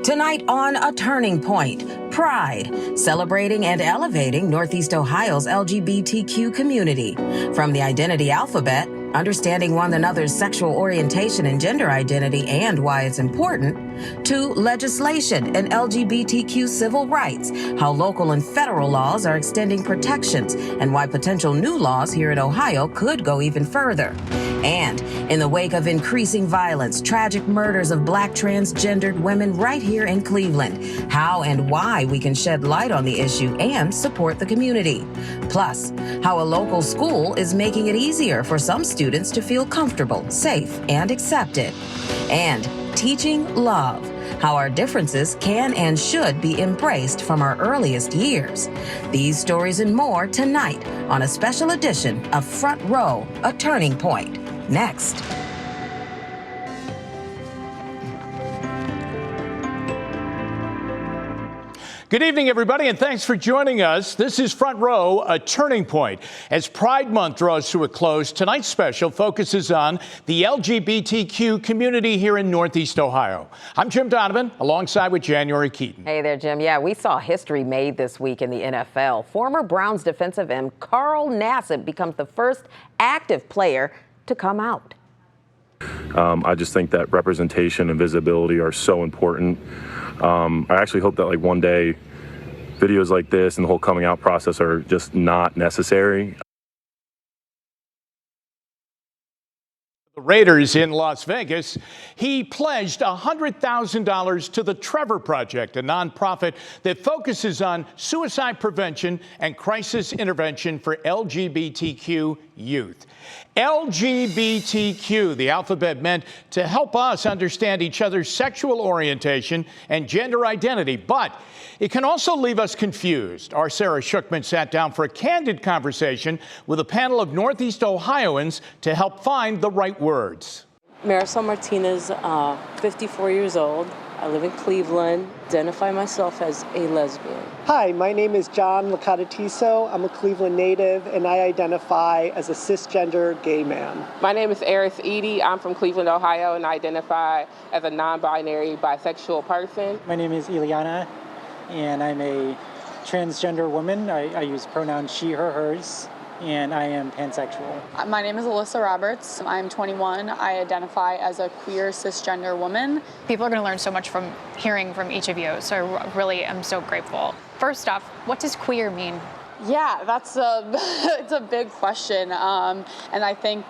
Tonight on A Turning Point, Pride, celebrating and elevating Northeast Ohio's LGBTQ community. From the identity alphabet, understanding one another's sexual orientation and gender identity and why it's important, to legislation and LGBTQ civil rights, how local and federal laws are extending protections, and why potential new laws here in Ohio could go even further. And in the wake of increasing violence, tragic murders of Black transgendered women right here in Cleveland, how and why we can shed light on the issue and support the community. Plus, how a local school is making it easier for some students to feel comfortable, safe, and accepted. And teaching love, how our differences can and should be embraced from our earliest years. These stories and more tonight on a special edition of Front Row, A Turning Point. Next. Good evening, everybody, and thanks for joining us. This is Front Row, A Turning Point. As Pride Month draws to a close, tonight's special focuses on the LGBTQ community here in Northeast Ohio. I'm Jim Donovan, alongside with January Keaton. Hey there, Jim. Yeah, we saw history made this week in the NFL. Former Browns defensive end Carl Nassib becomes the first active player to come out. I just think that representation and visibility are so important. I actually hope that one day videos like this and the whole coming out process are just not necessary. The Raiders in Las Vegas, he pledged $100,000 to the Trevor Project, a nonprofit that focuses on suicide prevention and crisis intervention for LGBTQ youth. LGBTQ, the alphabet meant to help us understand each other's sexual orientation and gender identity, but it can also leave us confused. Our Sarah Schuchman sat down for a candid conversation with a panel of Northeast Ohioans to help find the right words. Marisol Martinez, 54 years old. I live in Cleveland. Identify myself as a lesbian. Hi, my name is John Licatatiso. I'm a Cleveland native, and I identify as a cisgender gay man. My name is Eris Edie. I'm from Cleveland, Ohio, and I identify as a non-binary bisexual person. My name is Ileana, and I'm a transgender woman. I use pronouns she, her, hers, and I am pansexual. My name is Alyssa Roberts. I'm 21. I identify as a queer cisgender woman. People are going to learn so much from hearing from each of you, so I really am so grateful. First off, what does queer mean? Yeah, that's it's a big question, and I think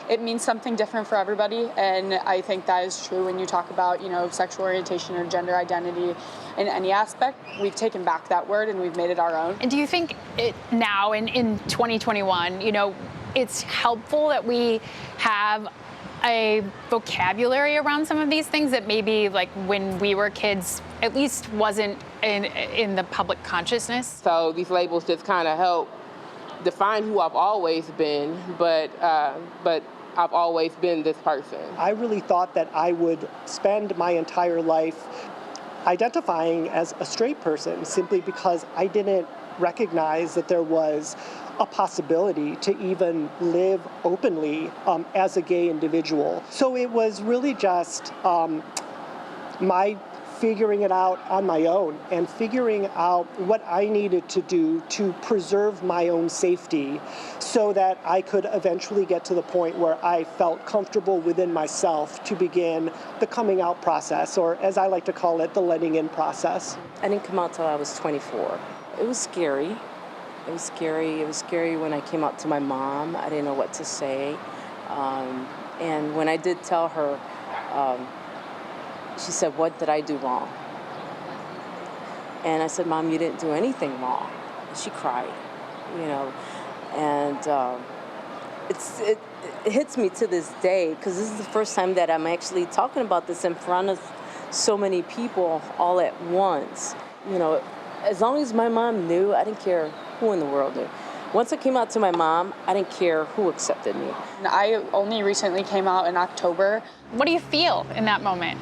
it means something different for everybody, and I think that is true when you talk about sexual orientation or gender identity in any aspect. We've taken back that word and we've made it our own. And do you think it now in 2021, it's helpful that we have a vocabulary around some of these things that maybe when we were kids at least wasn't in the public consciousness? So these labels just kind of help define who I've always been, but I've always been this person. I really thought that I would spend my entire life identifying as a straight person simply because I didn't recognize that there was a possibility to even live openly as a gay individual. So it was really just my figuring it out on my own and figuring out what I needed to do to preserve my own safety so that I could eventually get to the point where I felt comfortable within myself to begin the coming out process, or as I like to call it, the letting in process. I didn't come out till I was 24. It was scary. It was scary. It was scary when I came out to my mom. I didn't know what to say. And when I did tell her, she said, "What did I do wrong?" And I said, "Mom, you didn't do anything wrong." And she cried, and it hits me to this day because this is the first time that I'm actually talking about this in front of so many people all at once. As long as my mom knew, I didn't care who in the world knew. Once I came out to my mom, I didn't care who accepted me. I only recently came out in October. What do you feel in that moment?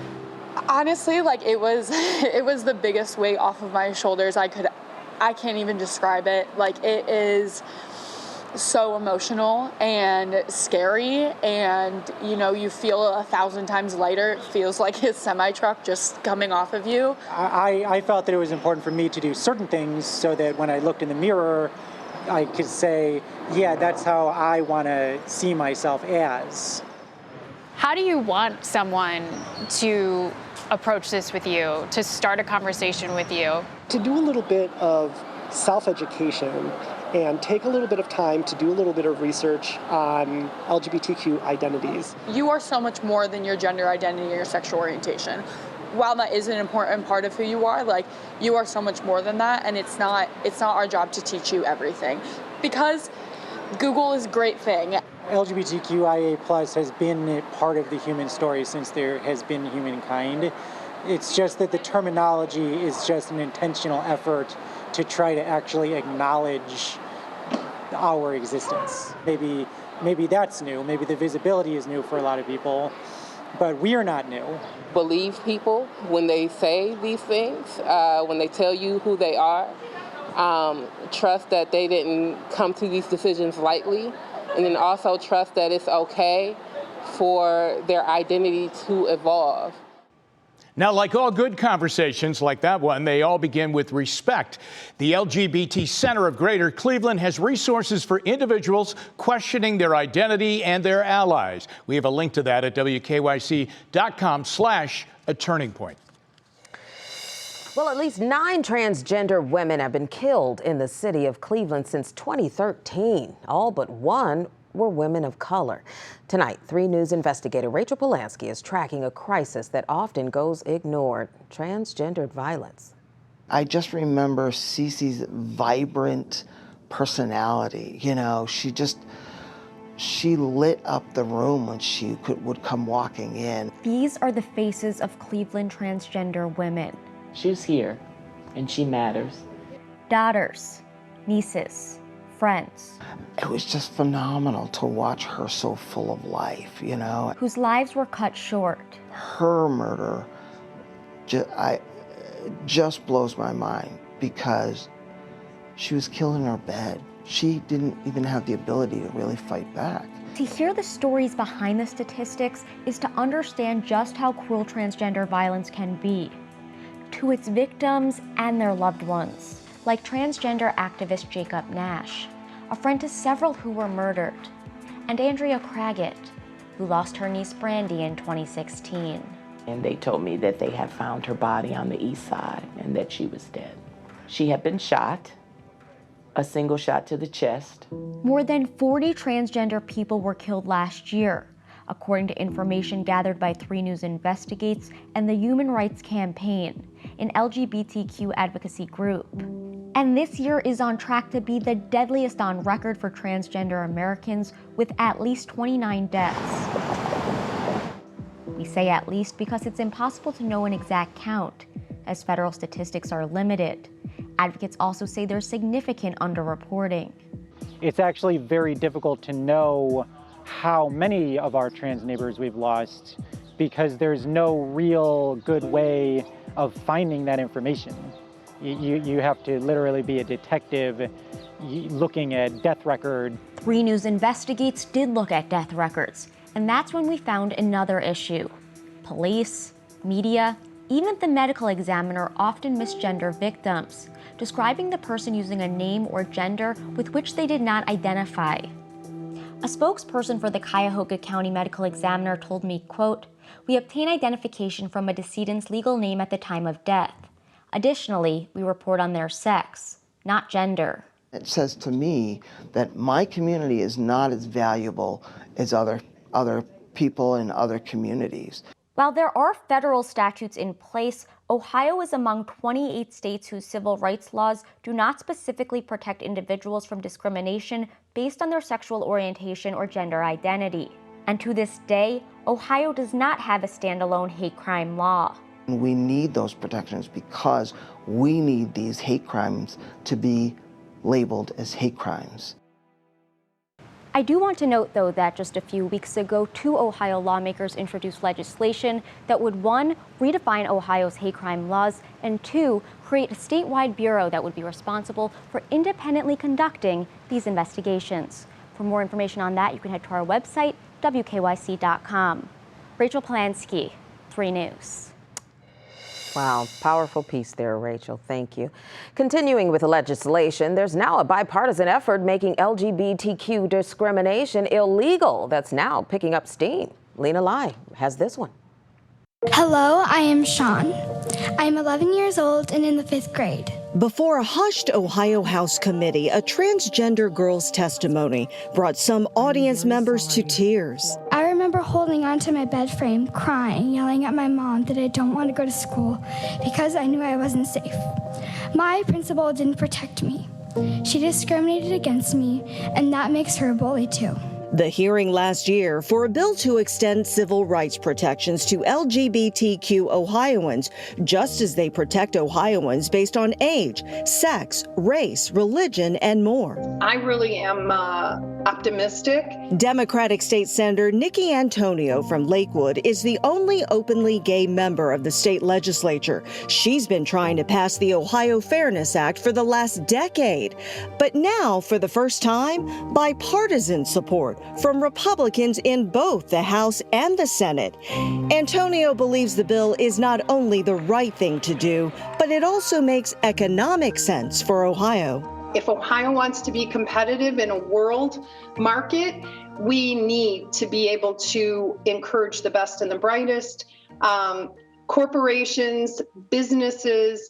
Honestly, it was the biggest weight off of my shoulders I can't even describe it. so emotional and scary, and you feel 1,000 times lighter. It feels like a semi-truck just coming off of you. I felt that it was important for me to do certain things so that when I looked in the mirror, I could say, yeah, that's how I want to see myself as. How do you want someone to approach this with you, to start a conversation with you? To do a little bit of self-education and take a little bit of time to do a little bit of research on LGBTQ identities. You are so much more than your gender identity or your sexual orientation. While that is an important part of who you are, you are so much more than that, and it's not our job to teach you everything. Because Google is a great thing. LGBTQIA+ has been part of the human story since there has been humankind. It's just that the terminology is just an intentional effort to try to actually acknowledge our existence. Maybe that's new. Maybe the visibility is new for a lot of people, but we are not new. Believe people when they say these things, when they tell you who they are. Trust that they didn't come to these decisions lightly, and then also trust that it's okay for their identity to evolve. Now, like all good conversations like that one, they all begin with respect. The LGBT Center of Greater Cleveland has resources for individuals questioning their identity and their allies. We have a link to that at wkyc.com/aturning-point. Well, at least 9 transgender women have been killed in the city of Cleveland since 2013. All but one were women of color. Tonight, 3 News investigator Rachel Polanski is tracking a crisis that often goes ignored: transgendered violence. I just remember Cece's vibrant personality. She lit up the room when she would come walking in. These are the faces of Cleveland transgender women. She's here, and she matters. Daughters, nieces, friends. It was just phenomenal to watch her so full of life, Whose lives were cut short. Her murder just blows my mind because she was killed in her bed. She didn't even have the ability to really fight back. To hear the stories behind the statistics is to understand just how cruel transgender violence can be to its victims and their loved ones, like transgender activist Jacob Nash, a friend to several who were murdered, and Andrea Craggett, who lost her niece Brandy in 2016. And they told me that they had found her body on the east side and that she was dead. She had been shot, a single shot to the chest. More than 40 transgender people were killed last year, according to information gathered by 3 News Investigates and the Human Rights Campaign, an LGBTQ advocacy group. And this year is on track to be the deadliest on record for transgender Americans, with at least 29 deaths. We say at least because it's impossible to know an exact count, as federal statistics are limited. Advocates also say there's significant underreporting. It's actually very difficult to know how many of our trans neighbors we've lost because there's no real good way of finding that information. You have to literally be a detective looking at death record. 3 News Investigates did look at death records, and that's when we found another issue. Police, media, even the medical examiner often misgender victims, describing the person using a name or gender with which they did not identify. A spokesperson for the Cuyahoga County Medical Examiner told me, quote, "We obtain identification from a decedent's legal name at the time of death. Additionally, we report on their sex, not gender." It says to me that my community is not as valuable as other people in other communities. While there are federal statutes in place, Ohio is among 28 states whose civil rights laws do not specifically protect individuals from discrimination based on their sexual orientation or gender identity. And to this day, Ohio does not have a standalone hate crime law. We need those protections because we need these hate crimes to be labeled as hate crimes. I do want to note, though, that just a few weeks ago, 2 Ohio lawmakers introduced legislation that would, 1, redefine Ohio's hate crime laws, and 2, create a statewide bureau that would be responsible for independently conducting these investigations. For more information on that, you can head to our website, wkyc.com. Rachel Polanski, 3 News. Wow, powerful piece there, Rachel. Thank you. Continuing with the legislation, there's now a bipartisan effort making LGBTQ discrimination illegal that's now picking up steam. Lena Lai has this one. Hello, I am Sean. I'm 11 years old and in the 5th grade. Before a hushed Ohio House committee, a transgender girl's testimony brought some audience members to tears. I remember holding onto my bed frame, crying, yelling at my mom that I don't want to go to school because I knew I wasn't safe. My principal didn't protect me. She discriminated against me, and that makes her a bully too. The hearing last year for a bill to extend civil rights protections to LGBTQ Ohioans, just as they protect Ohioans based on age, sex, race, religion, and more. I really am optimistic. Democratic State Senator Nikki Antonio from Lakewood is the only openly gay member of the state legislature. She's been trying to pass the Ohio Fairness Act for the last decade. But now, for the first time, bipartisan support from Republicans in both the House and the Senate. Antonio believes the bill is not only the right thing to do, but it also makes economic sense for Ohio. If Ohio wants to be competitive in a world market, we need to be able to encourage the best and the brightest. Corporations, businesses,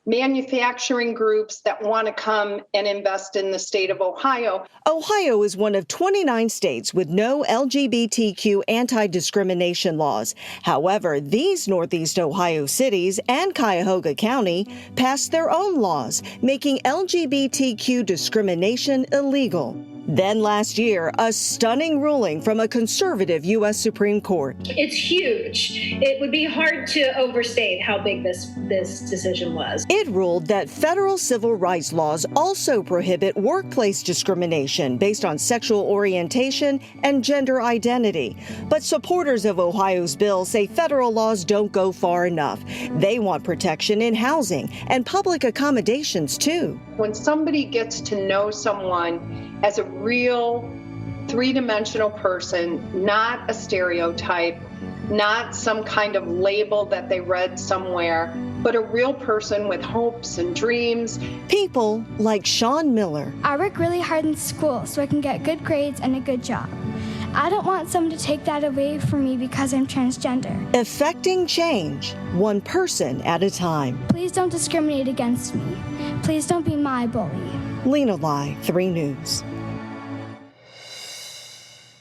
manufacturing groups that want to come and invest in the state of Ohio. Ohio is one of 29 states with no LGBTQ anti-discrimination laws. However, these Northeast Ohio cities and Cuyahoga County passed their own laws, making LGBTQ discrimination illegal. Then last year, a stunning ruling from a conservative U.S. Supreme Court. It's huge. It would be hard to overstate how big this decision was. It ruled that federal civil rights laws also prohibit workplace discrimination based on sexual orientation and gender identity. But supporters of Ohio's bill say federal laws don't go far enough. They want protection in housing and public accommodations, too. When somebody gets to know someone as a real three-dimensional person, not a stereotype, not some kind of label that they read somewhere, but a real person with hopes and dreams. People like Sean Miller. I work really hard in school so I can get good grades and a good job. I don't want someone to take that away from me because I'm transgender. Effecting change, one person at a time. Please don't discriminate against me. Please don't be my bully. Lena Lai, 3 News.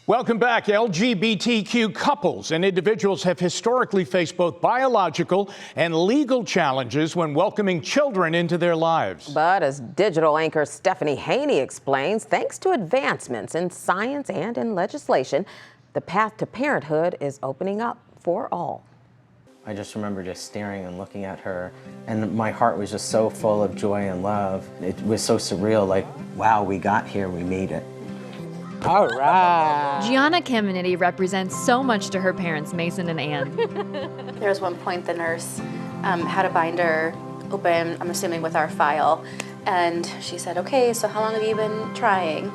Welcome back. LGBTQ couples and individuals have historically faced both biological and legal challenges when welcoming children into their lives. But as digital anchor Stephanie Haney explains, thanks to advancements in science and in legislation, the path to parenthood is opening up for all. I just remember just staring and looking at her, and my heart was just so full of joy and love. It was so surreal, like, wow, we got here, we made it. All right. Gianna Caminiti represents so much to her parents, Mason and Ann. There was one point the nurse had a binder open, I'm assuming with our file, and she said, okay, so how long have you been trying?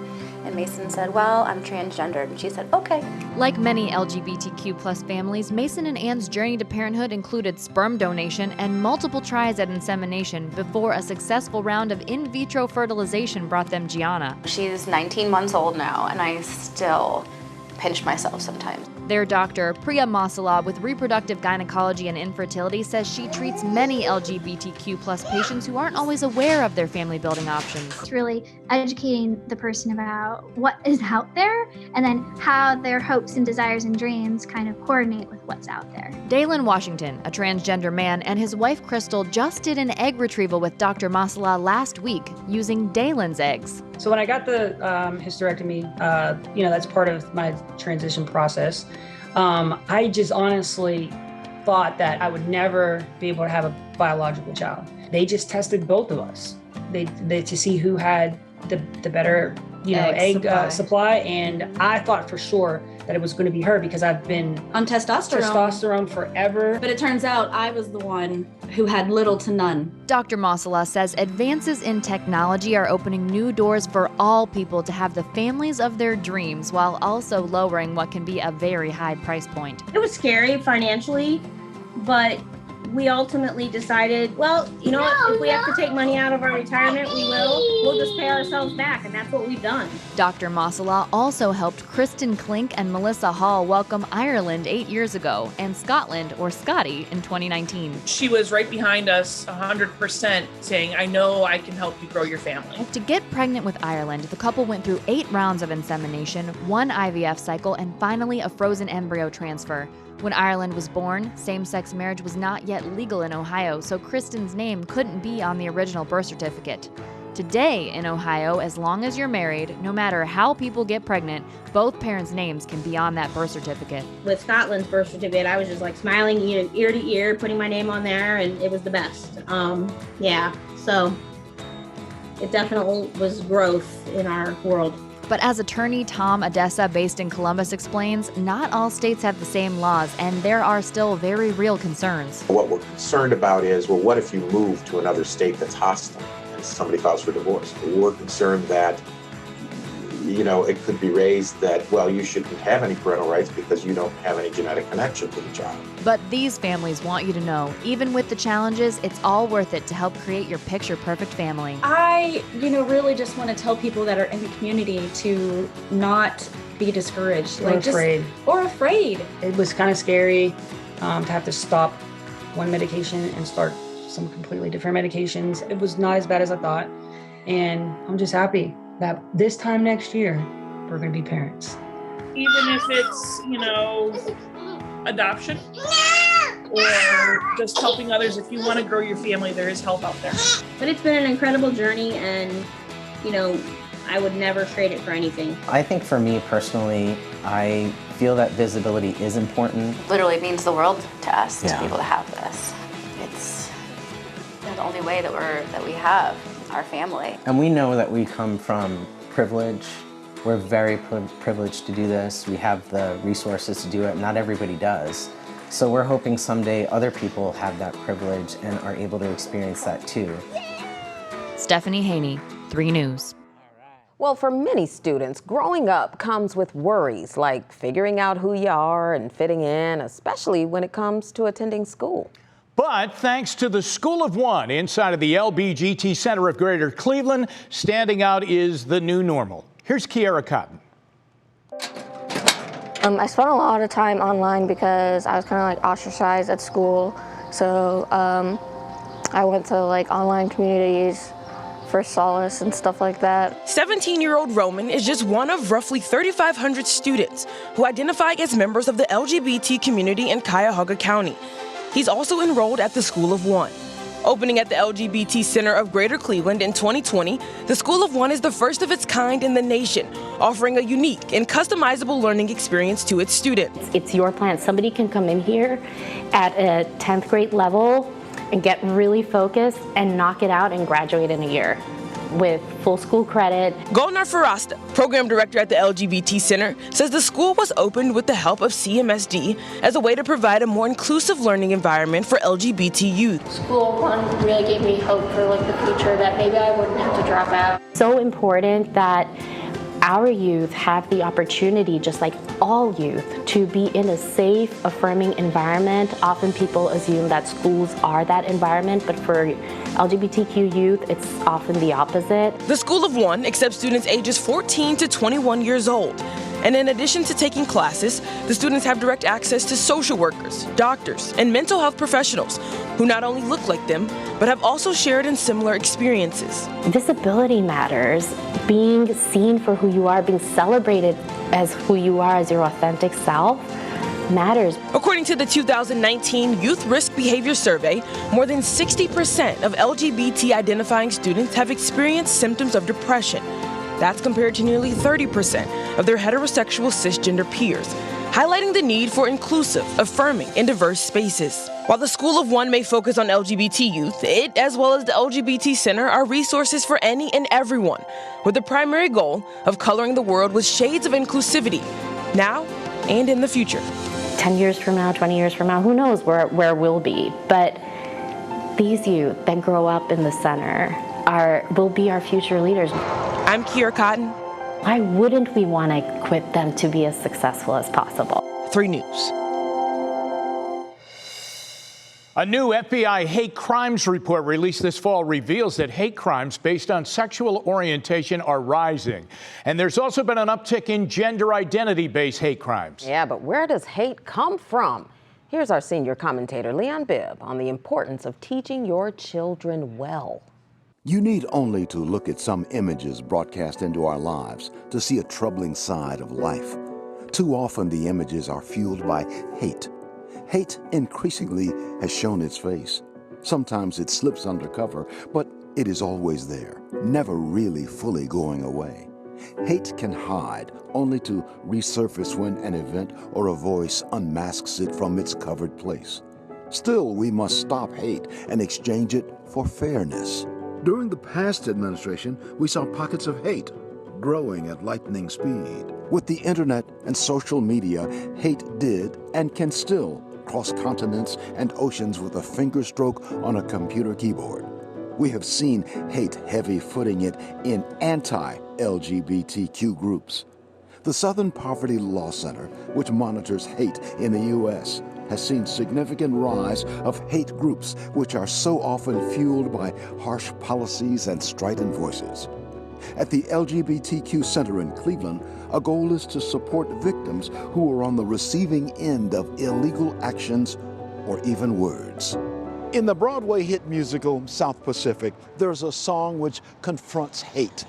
And Mason said, well, I'm transgendered. And she said, okay. Like many LGBTQ plus families, Mason and Ann's journey to parenthood included sperm donation and multiple tries at insemination before a successful round of in vitro fertilization brought them Gianna. She's 19 months old now, and I still pinch myself sometimes. Their doctor, Priya Masala, with reproductive gynecology and infertility, says she treats many LGBTQ plus patients who aren't always aware of their family building options. It's really educating the person about what is out there and then how their hopes and desires and dreams kind of coordinate with what's out there. Dalen Washington, a transgender man, and his wife Crystal just did an egg retrieval with Dr. Masala last week using Dalen's eggs. So when I got the hysterectomy, that's part of my transition process. I just honestly thought that I would never be able to have a biological child. They just tested both of us. They to see who had the better egg supply, and I thought for sure that it was going to be her because I've been on testosterone forever. But it turns out I was the one who had little to none. Dr. Mossala says advances in technology are opening new doors for all people to have the families of their dreams while also lowering what can be a very high price point. It was scary financially, but we ultimately decided, well, you know what, if we have to take money out of our retirement, we will. We'll just pay ourselves back, and that's what we've done. Dr. Mossala also helped Kristen Klink and Melissa Hall welcome Ireland 8 years ago and Scotland, or Scotty, in 2019. She was right behind us 100% saying, I know I can help you grow your family. To get pregnant with Ireland, the couple went through 8 rounds of insemination, 1 IVF cycle, and finally a frozen embryo transfer. When Ireland was born, same-sex marriage was not yet legal in Ohio, so Kristen's name couldn't be on the original birth certificate. Today in Ohio, as long as you're married, no matter how people get pregnant, both parents' names can be on that birth certificate. With Scotland's birth certificate, I was just like smiling ear to ear, putting my name on there, and it was the best. So it definitely was growth in our world. But as attorney Tom Odessa, based in Columbus, explains, not all states have the same laws, and there are still very real concerns. What we're concerned about is, well, what if you move to another state that's hostile and somebody files for divorce? We're concerned that, it could be raised that, well, you shouldn't have any parental rights because you don't have any genetic connection to the child. But these families want you to know, even with the challenges, it's all worth it to help create your picture-perfect family. I, really just want to tell people that are in the community to not be discouraged. Or afraid. It was kind of scary to have to stop one medication and start some completely different medications. It was not as bad as I thought. And I'm just happy that this time next year, we're going to be parents. Even if it's, adoption or just helping others. If you want to grow your family, there is help out there. But it's been an incredible journey, and, I would never trade it for anything. I think for me personally, I feel that visibility is important. Literally means the world to us to be able to have this. It's the only way that we have our family. And we know that we come from privilege. We're very privileged to do this. We have the resources to do it. Not everybody does. So we're hoping someday other people have that privilege and are able to experience that too. Stephanie Haney, 3 News. Well, for many students, growing up comes with worries like figuring out who you are and fitting in, especially when it comes to attending school. But thanks to the School of One inside of the LBGT Center of Greater Cleveland, standing out is the new normal. Here's Kiara Cotton. I spent a lot of time online because I was kind of ostracized at school. So I went to online communities for solace and stuff like that. 17-year-old Roman is just one of roughly 3,500 students who identify as members of the LGBT community in Cuyahoga County. He's also enrolled at the School of One. Opening at the LGBT Center of Greater Cleveland in 2020, the School of One is the first of its kind in the nation, offering a unique and customizable learning experience to its students. It's your plan. Somebody can come in here at a 10th grade level and get really focused and knock it out and graduate in a year with full school credit. Golnar Farasta, program director at the LGBT Center, says the school was opened with the help of CMSD as a way to provide a more inclusive learning environment for LGBT youth. School of One really gave me hope for the future, that maybe I wouldn't have to drop out. So important that our youth have the opportunity, just like all youth, to be in a safe, affirming environment. Often people assume that schools are that environment, but for LGBTQ youth, it's often the opposite. The School of One accepts students ages 14 to 21 years old. And in addition to taking classes, the students have direct access to social workers, doctors, and mental health professionals who not only look like them, but have also shared in similar experiences. Visibility matters. Being seen for who you are, being celebrated as who you are, as your authentic self, matters. According to the 2019 Youth Risk Behavior Survey, more than 60% of LGBT identifying students have experienced symptoms of depression. That's compared to nearly 30% of their heterosexual cisgender peers, highlighting the need for inclusive, affirming, and diverse spaces. While the School of One may focus on LGBT youth, it, as well as the LGBT Center, are resources for any and everyone, with the primary goal of coloring the world with shades of inclusivity, now and in the future. 10 years from now, 20 years from now, who knows where we'll be. But these youth that grow up in the center will be our future leaders. I'm Kiera Cotton. Why wouldn't we want to equip them to be as successful as possible? 3 News. A new FBI hate crimes report released this fall reveals that hate crimes based on sexual orientation are rising. And there's also been an uptick in gender identity-based hate crimes. Yeah, but where does hate come from? Here's our senior commentator, Leon Bibb, on the importance of teaching your children well. You need only to look at some images broadcast into our lives to see a troubling side of life. Too often the images are fueled by hate. Hate increasingly has shown its face. Sometimes it slips under cover, but it is always there, never really fully going away. Hate can hide only to resurface when an event or a voice unmasks it from its covered place. Still, we must stop hate and exchange it for fairness. During the past administration, we saw pockets of hate growing at lightning speed. With the internet and social media, hate did and can still cross continents and oceans with a finger stroke on a computer keyboard. We have seen hate heavy-footing it in anti-LGBTQ groups. The Southern Poverty Law Center, which monitors hate in the U.S., has seen significant rise of hate groups which are so often fueled by harsh policies and strident voices. At the LGBTQ Center in Cleveland, a goal is to support victims who are on the receiving end of illegal actions or even words. In the Broadway hit musical South Pacific, there's a song which confronts hate.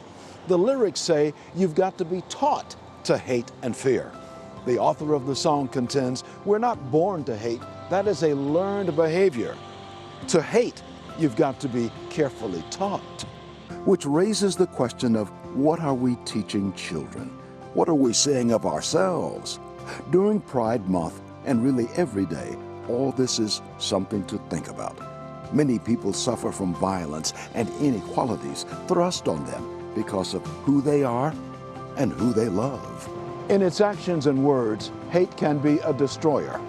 The lyrics say you've got to be taught to hate and fear. The author of the song contends we're not born to hate, that is a learned behavior. To hate, you've got to be carefully taught. Which raises the question of what are we teaching children? What are we saying of ourselves? During Pride Month, and really every day, all this is something to think about. Many people suffer from violence and inequalities thrust on them because of who they are and who they love. In its actions and words, hate can be a destroyer.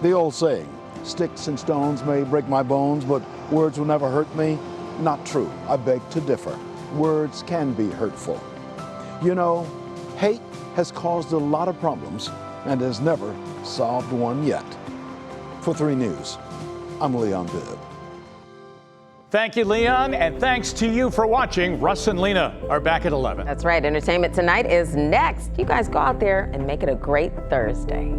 The old saying, sticks and stones may break my bones, but words will never hurt me. Not true. I beg to differ. Words can be hurtful. You know, hate has caused a lot of problems and has never solved one yet. For 3 News, I'm Leon Bibb. Thank you, Leon, and thanks to you for watching. Russ and Lena are back at 11. That's right. Entertainment Tonight is next. You guys go out there and make it a great Thursday.